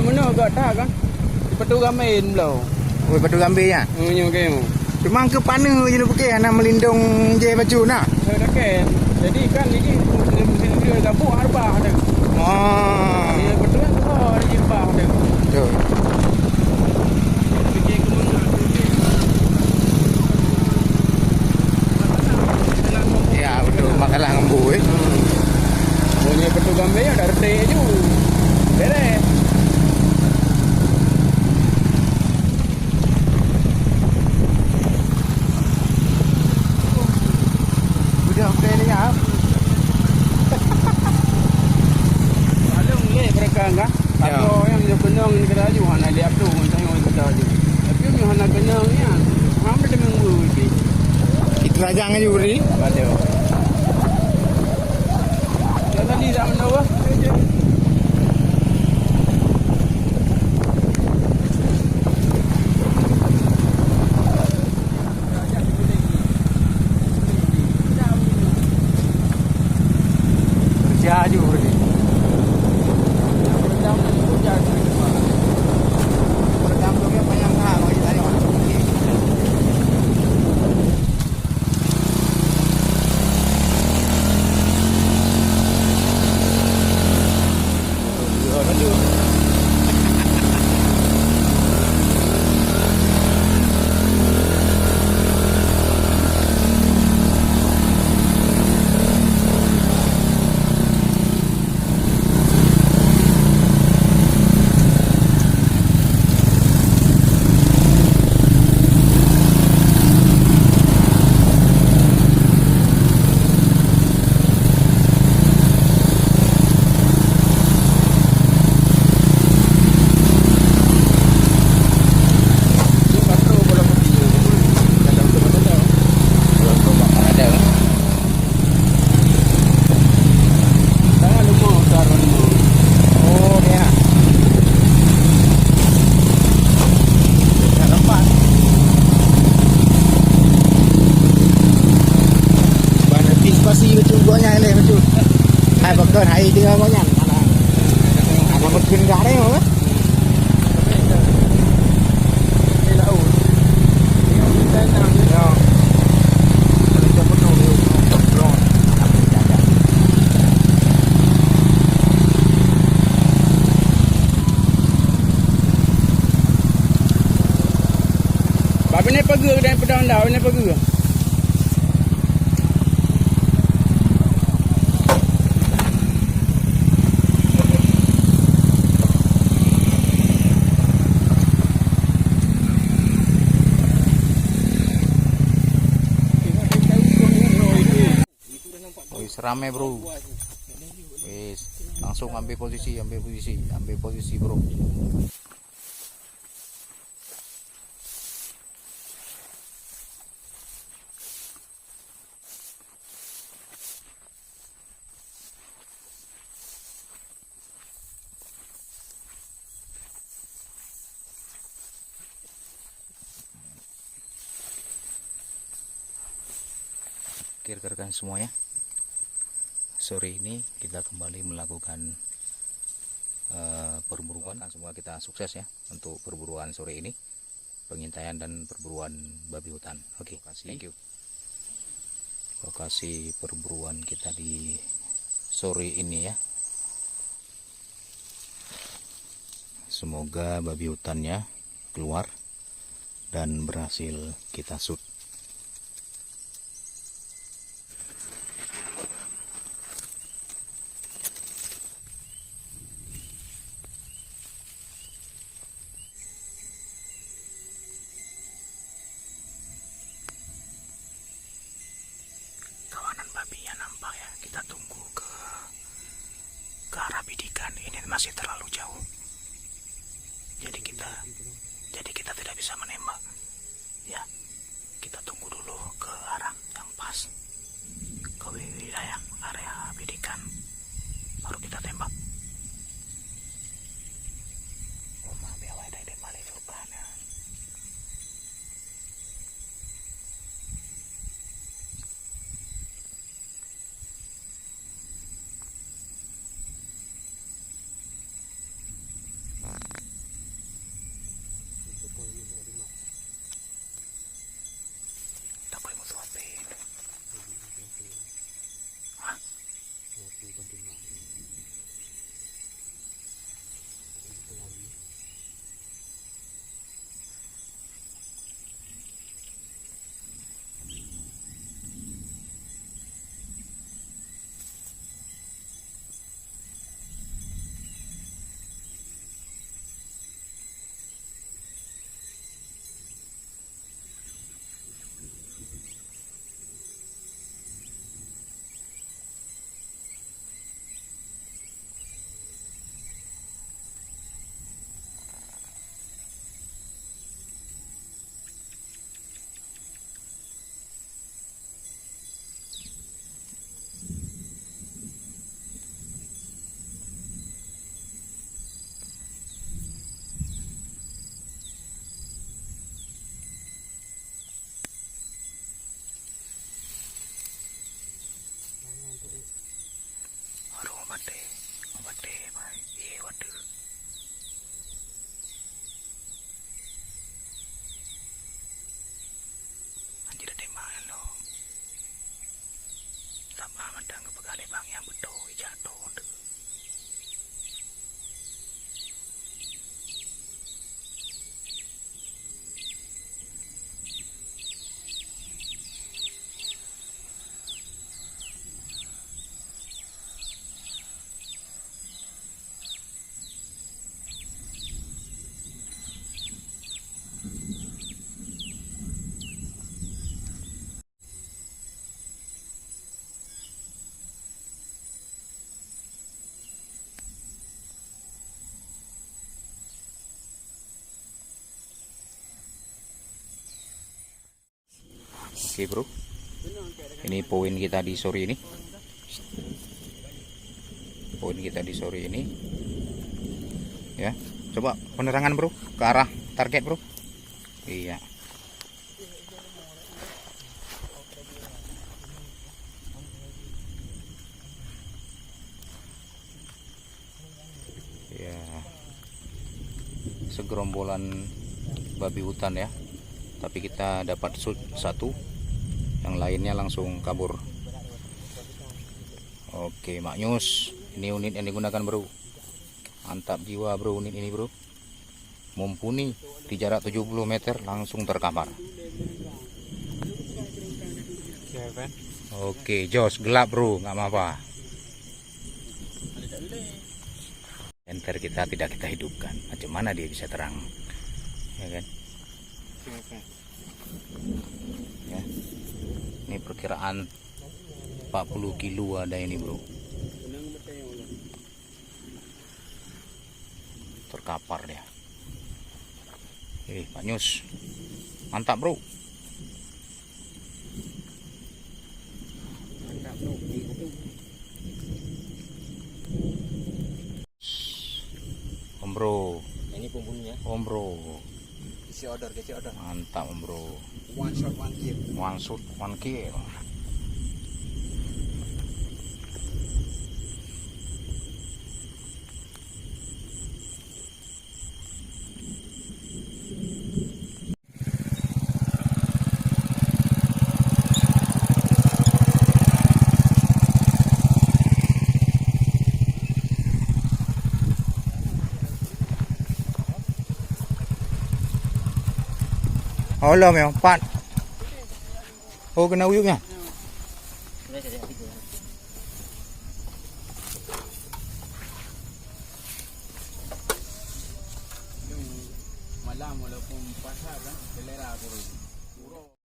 mana agak tak kan. Petu gamin belau. Oh, padu gambil ya. Nyo ke. Cuma ke pana je nak pakai nak melindung je baju nak. Saya kan. Jadi kan ini dia gabung arbah ada. Oh. Dia betul kan tu dia arbah ada. Betul. Fikir ke mana? Ya, betul. Makalah ngembu Punya petu gamin ada rete je. Beres. Udah ni ya. Alung le mereka enggak. Atau yang dia kenang ni kata aju hana dia tu macam yang kata aju. Tapi yang hana kenang ni hampir dengan mulu. Itu aja ngaji uri. Ada. Ya tadi dah mendawa. Kerja aja uri. Peredam tu dia panjang kah kalau kita tengok. Pasti betul gonya le betul. Hai bakar hai dia gonya. Ada mungkin gak ada ya. Bapak ni pergi dan pedang dah, ni pergi. Ramai bro. Wis, langsung ambil posisi bro. Oke rekan-rekan semuanya. Sore ini kita kembali melakukan perburuan. Semoga kita sukses ya untuk perburuan sore ini, pengintaian dan perburuan babi hutan. Oke, thank you. Lokasi perburuan kita di sore ini ya. Semoga babi hutannya keluar dan berhasil kita shoot. Babinya nampak ya, kita tunggu ke arah bidikan. Ini masih terlalu jauh, jadi kita tidak bisa menembak ya. Kita tunggu dulu ke arah yang pas, ke wilayah area bidikan, baru kita tembak. bang yang betul jatuh. Oke bro, ini poin kita di sore ini. Poin kita di sore ini, ya. Coba penerangan bro, ke arah target bro. Iya. Ya, segerombolan babi hutan ya. Tapi kita dapat satu, yang lainnya langsung kabur. Oke, maknyus. Ini unit yang digunakan bro. Mantap jiwa bro unit ini bro. Mumpuni di jarak 70 meter langsung terkapar. Oke, jos gelap bro, nggak apa-apa. Enter kita tidak kita hidupkan. Macam mana dia bisa terang? Ya kan? Ya. Ini perkiraan 40 kilo ada ini bro. Terkapar dia. Pak Nyus, mantap bro. Om bro, ini pembunuhnya. om bro, Isi order. mantap om bro. One shot, one kill. One shot, one kill. Oh lo mèo, bạn. Ô cái nấu yếu nha. Malam walaupun pasar kan selera turun.